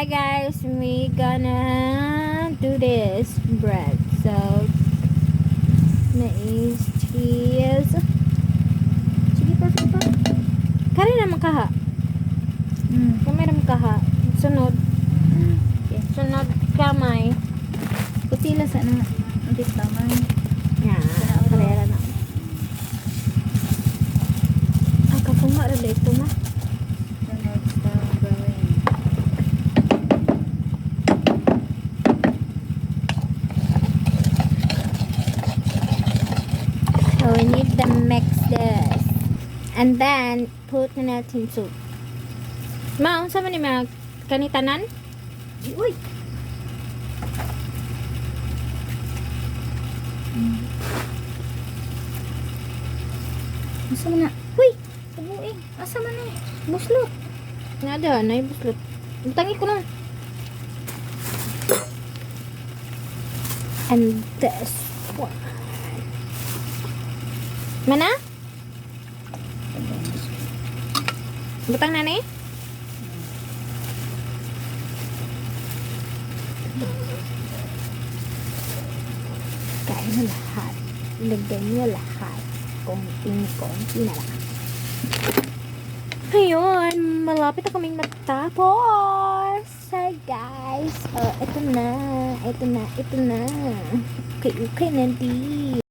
Guys, we gonna do this bread. So, mais, cheese. Sige, perfect pa. Kari naman kaha. Kamay naman kaha. Sunod. Okay. Sunod kamay. Putila sana. Ang taman. Yan. Karera na. Ay, kapunga rin ito ma. Sunod sa gawin. So, we need to mix this. And then, put na natin soup. Ma, unsa man ni mga kanitanan? Uy! Asa man na? Uy! Uy! Asa man na? Buslot! Nada, na yung buslot. Tangi ko na. And this one. Mana? Butang na ni? Kain na lahat. Lagyan niyo lahat. Konting-konti na lang. Ayun, malapit na kaming matapos. So guys, ito na. Okay na di.